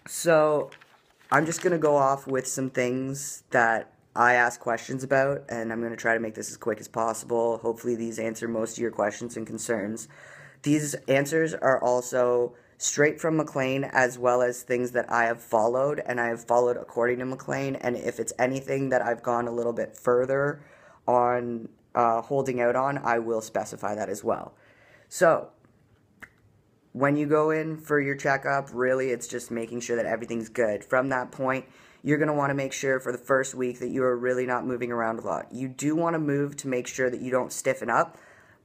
So I'm just going to go off with some things that I ask questions about, and I'm going to try to make this as quick as possible. Hopefully, these answer most of your questions and concerns. These answers are also straight from McLean, as well as things that I have followed, and I have followed according to McLean. And if it's anything that I've gone a little bit further on holding out on, I will specify that as well. So, when you go in for your checkup, really it's just making sure that everything's good. From that point, you're going to want to make sure for the first week that you are really not moving around a lot. You do want to move to make sure that you don't stiffen up,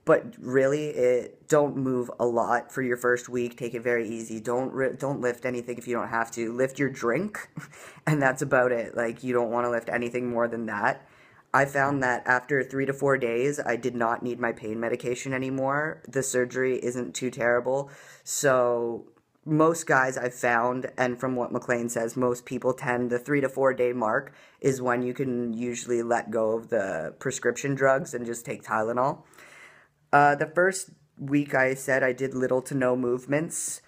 but really don't move a lot for your first week. Take it very easy. Don't lift anything if you don't have to. Lift your drink, and that's about it. Like, you don't want to lift anything more than that. I found that after 3 to 4 days, I did not need my pain medication anymore. The surgery isn't too terrible. So most guys I've found, and from what McLean says, most people tend, the 3 to 4 day mark is when you can usually let go of the prescription drugs and just take Tylenol. The first week I said I did little to no movements.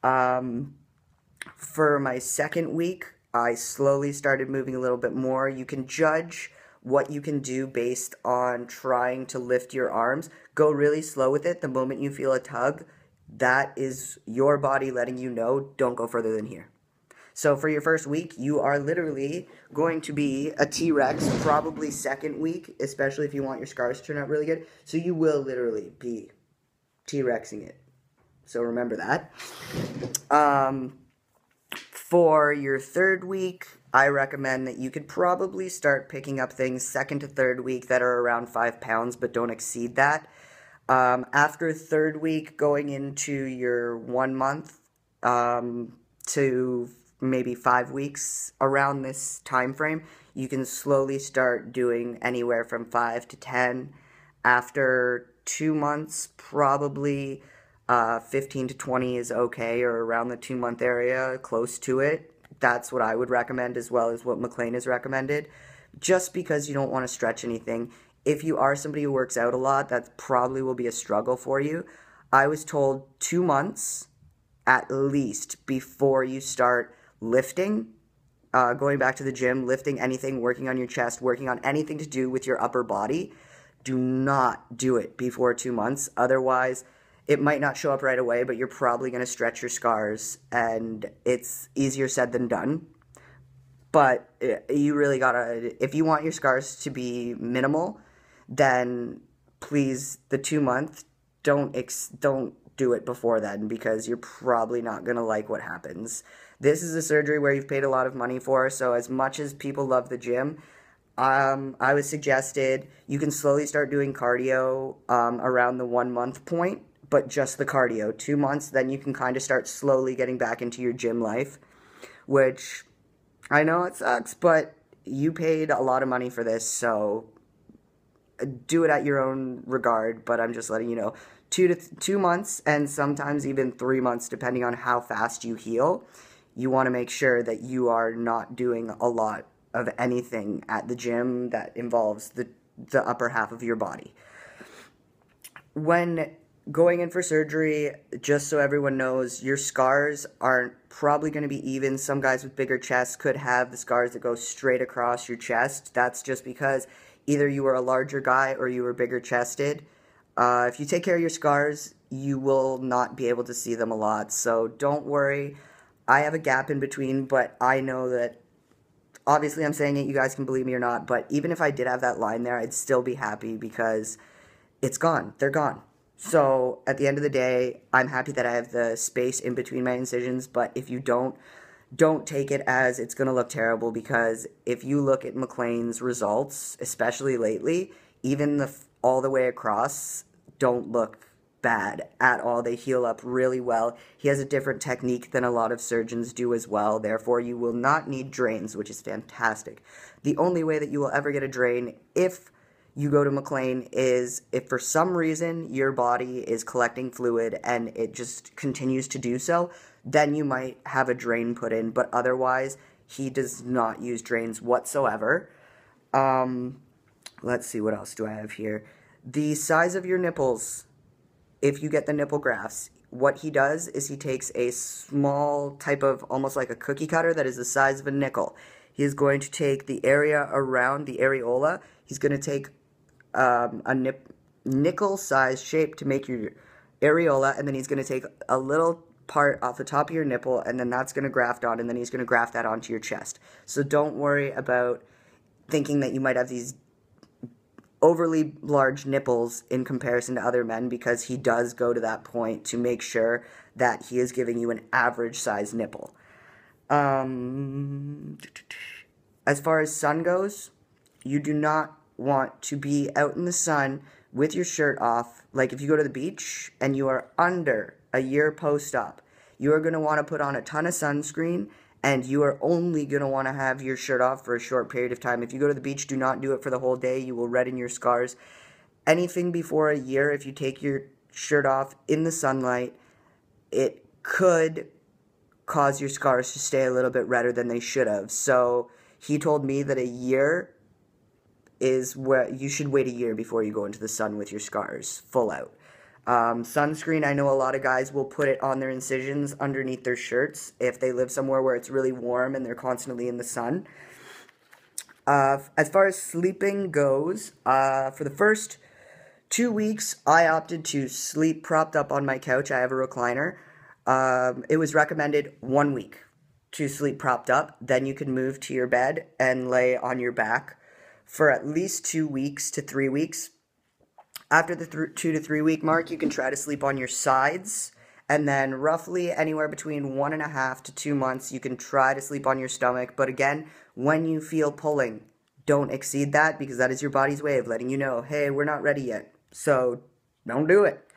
For my second week, I slowly started moving a little bit more. You can judge what you can do based on trying to lift your arms. Go really slow with it. The moment you feel a tug, that is your body letting you know, don't go further than here. So for your first week, you are literally going to be a T-Rex, probably second week, especially if you want your scars to turn out really good. So you will literally be T-Rexing it. So remember that. For your third week, I recommend that you could probably start picking up things second to third week that are around 5 pounds, but don't exceed that. After third week, going into your 1 month to maybe 5 weeks, around this time frame, you can slowly start doing anywhere from 5 to 10. After 2 months, probably 15 to 20 is okay, or around the 2 month area, close to it. That's what I would recommend, as well as what McLean has recommended, just because you don't want to stretch anything. If you are somebody who works out a lot, that probably will be a struggle for you. I was told 2 months at least before you start lifting, going back to the gym, lifting anything, working on your chest, working on anything to do with your upper body. Do not do it before 2 months. Otherwise, it might not show up right away, but you're probably going to stretch your scars, and it's easier said than done. But you really gotta, if you want your scars to be minimal, then please, the 2 month, don't do it before then, because you're probably not gonna like what happens. This is a surgery where you've paid a lot of money for, so as much as people love the gym, I was suggested you can slowly start doing cardio around the 1 month point, but just the cardio. 2 months, then you can kind of start slowly getting back into your gym life, which I know it sucks, but you paid a lot of money for this, so do it at your own regard. But I'm just letting you know, 2 months, and sometimes even 3 months, depending on how fast you heal. You want to make sure that you are not doing a lot of anything at the gym that involves the upper half of your body. When going in for surgery, just so everyone knows, your scars aren't probably going to be even. Some guys with bigger chests could have the scars that go straight across your chest. That's just because either you were a larger guy or you were bigger chested. If you take care of your scars, you will not be able to see them a lot. So don't worry. I have a gap in between, but I know that, obviously I'm saying it, you guys can believe me or not, but even if I did have that line there, I'd still be happy because it's gone. They're gone. So at the end of the day, I'm happy that I have the space in between my incisions, but if you don't take it as it's going to look terrible, because if you look at McLean's results, especially lately, even all the way across don't look bad at all. They heal up really well. He has a different technique than a lot of surgeons do as well. Therefore, you will not need drains, which is fantastic. The only way that you will ever get a drain, if you go to McLean, is if for some reason your body is collecting fluid and it just continues to do so, then you might have a drain put in, but otherwise, he does not use drains whatsoever. Let's see, what else do I have here? The size of your nipples, if you get the nipple grafts, what he does is he takes a small type of, almost like a cookie cutter that is the size of a nickel. He is going to take the area around the areola. He's going to take a nickel-sized shape to make your areola, and then he's going to take a little part off the top of your nipple, and then that's going to graft on, and then he's going to graft that onto your chest. So don't worry about thinking that you might have these overly large nipples in comparison to other men, because he does go to that point to make sure that he is giving you an average size nipple. As far as sun goes, you do not want to be out in the sun with your shirt off. Like if you go to the beach and you are under a year post-op, you are going to want to put on a ton of sunscreen, and you are only going to want to have your shirt off for a short period of time. If you go to the beach, do not do it for the whole day. You will redden your scars. Anything before a year, if you take your shirt off in the sunlight, it could cause your scars to stay a little bit redder than they should have. So he told me that a year is where you should wait a year before you go into the sun with your scars full out. Sunscreen, I know a lot of guys will put it on their incisions underneath their shirts if they live somewhere where it's really warm and they're constantly in the sun. As far as sleeping goes, for the first 2 weeks, I opted to sleep propped up on my couch. I have a recliner. It was recommended 1 week to sleep propped up. Then you can move to your bed and lay on your back for at least 2 weeks to 3 weeks. After the 2 to 3 week mark, you can try to sleep on your sides. And then roughly anywhere between 1.5 to 2 months, you can try to sleep on your stomach. But again, when you feel pulling, don't exceed that, because that is your body's way of letting you know, hey, we're not ready yet. So don't do it.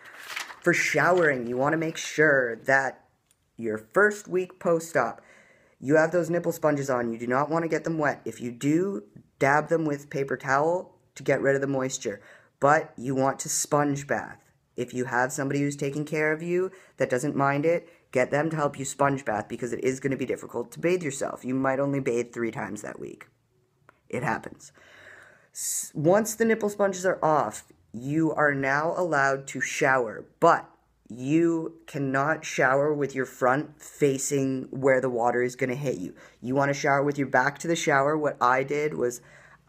For showering, you want to make sure that your first week post-op, you have those nipple sponges on. You do not want to get them wet. If you do, dab them with paper towel to get rid of the moisture. But you want to sponge bath. If you have somebody who's taking care of you that doesn't mind it, get them to help you sponge bath, because it is going to be difficult to bathe yourself. You might only bathe 3 times that week. It happens. Once the nipple sponges are off, you are now allowed to shower, but you cannot shower with your front facing where the water is going to hit you. You want to shower with your back to the shower. What I did was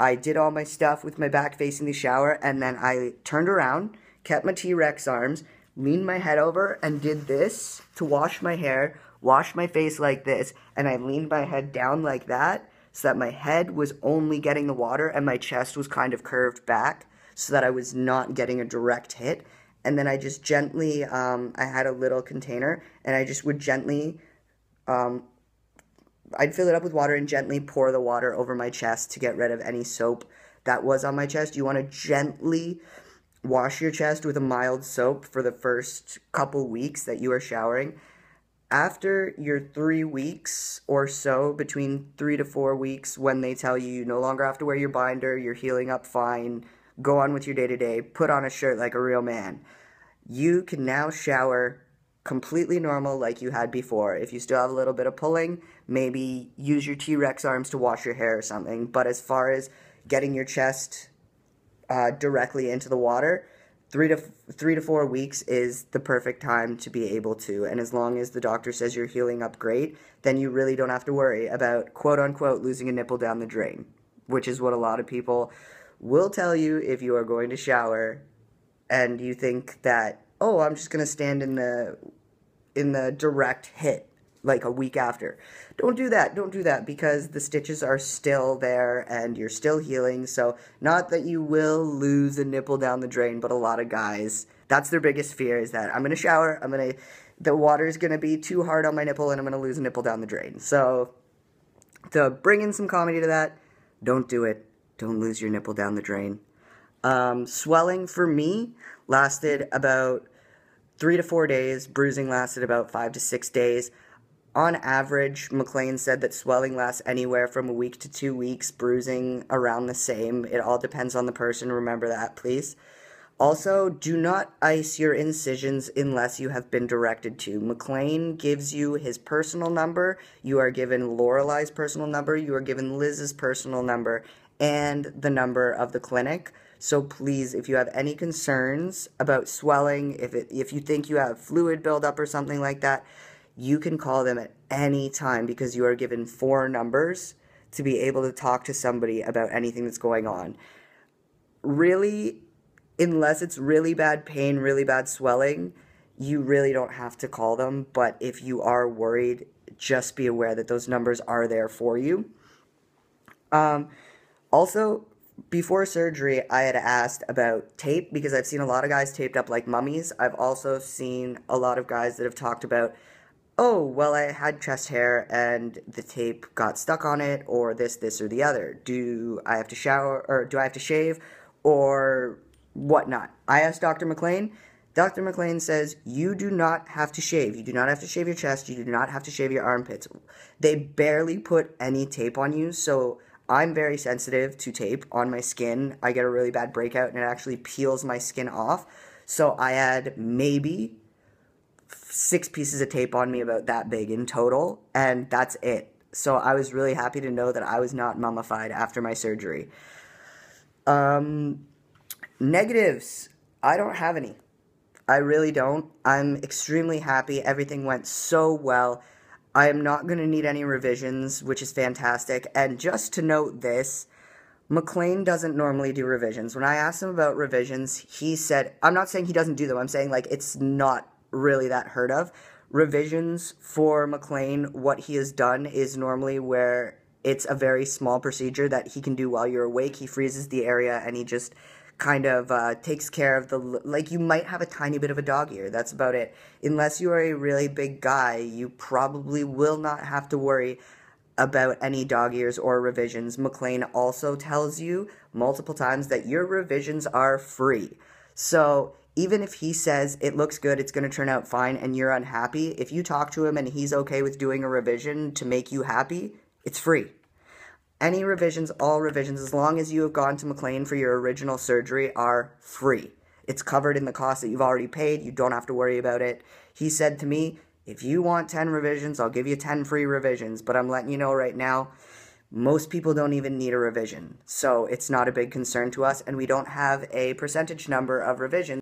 I did all my stuff with my back facing the shower, and then I turned around, kept my T-Rex arms, leaned my head over, and did this to wash my hair, wash my face like this, and I leaned my head down like that so that my head was only getting the water and my chest was kind of curved back so that I was not getting a direct hit. And then I just gently, I had a little container, and I just would gently, I'd fill it up with water and gently pour the water over my chest to get rid of any soap that was on my chest. You want to gently wash your chest with a mild soap for the first couple weeks that you are showering. After your 3 weeks or so, between 3 to 4 weeks, when they tell you you no longer have to wear your binder, you're healing up fine, go on with your day-to-day, put on a shirt like a real man, you can now shower completely normal like you had before. If you still have a little bit of pulling, maybe use your T-Rex arms to wash your hair or something. But as far as getting your chest directly into the water, 3 to 4 weeks is the perfect time to be able to. And as long as the doctor says you're healing up great, then you really don't have to worry about, quote-unquote, losing a nipple down the drain, which is what a lot of people will tell you if you are going to shower and you think that, oh, I'm just going to stand in the direct hit like a week after. Don't do that. Don't do that, because the stitches are still there and you're still healing. So not that you will lose a nipple down the drain, but a lot of guys, that's their biggest fear, is that I'm going to shower, the water is going to be too hard on my nipple and I'm going to lose a nipple down the drain. So to bring in some comedy to that, don't do it. Don't lose your nipple down the drain. Swelling for me lasted about 3 to 4 days. Bruising lasted about 5 to 6 days. On average, McLean said that swelling lasts anywhere from a week to 2 weeks. Bruising around the same. It all depends on the person. Remember that, please. Also, do not ice your incisions unless you have been directed to. McLean gives you his personal number. You are given Lorelei's personal number. You are given Liz's personal number and the number of the clinic. So please, if you have any concerns about swelling, if you think you have fluid buildup or something like that, you can call them at any time because you are given 4 numbers to be able to talk to somebody about anything that's going on. Really, unless it's really bad pain, really bad swelling, you really don't have to call them. But if you are worried, just be aware that those numbers are there for you. Also, before surgery, I had asked about tape because I've seen a lot of guys taped up like mummies. I've also seen a lot of guys that have talked about, oh, well, I had chest hair and the tape got stuck on it, or this, or the other. Do I have to shower, or do I have to shave, or whatnot? I asked Dr. McLean. Dr. McLean says, you do not have to shave. You do not have to shave your chest. You do not have to shave your armpits. They barely put any tape on you, so I'm very sensitive to tape on my skin. I get a really bad breakout, and it actually peels my skin off. So I had maybe 6 pieces of tape on me about that big in total, and that's it. So I was really happy to know that I was not mummified after my surgery. Negatives. I don't have any. I really don't. I'm extremely happy. Everything went so well. I am not going to need any revisions, which is fantastic. And just to note this, McLean doesn't normally do revisions. When I asked him about revisions, he said, I'm not saying he doesn't do them. I'm saying, like, it's not really that heard of. Revisions for McLean, what he has done is normally where it's a very small procedure that he can do while you're awake. He freezes the area and he just kind of takes care of the, like, you might have a tiny bit of a dog ear. That's about it. Unless you are a really big guy, you probably will not have to worry about any dog ears or revisions. McLean also tells you multiple times that your revisions are free. So even if he says it looks good, it's going to turn out fine, and you're unhappy, if you talk to him and he's okay with doing a revision to make you happy, it's free. Any revisions, all revisions, as long as you have gone to McLean for your original surgery, are free. It's covered in the cost that you've already paid. You don't have to worry about it. He said to me, if you want 10 revisions, I'll give you 10 free revisions. But I'm letting you know right now, most people don't even need a revision. So it's not a big concern to us, and we don't have a percentage number of revisions.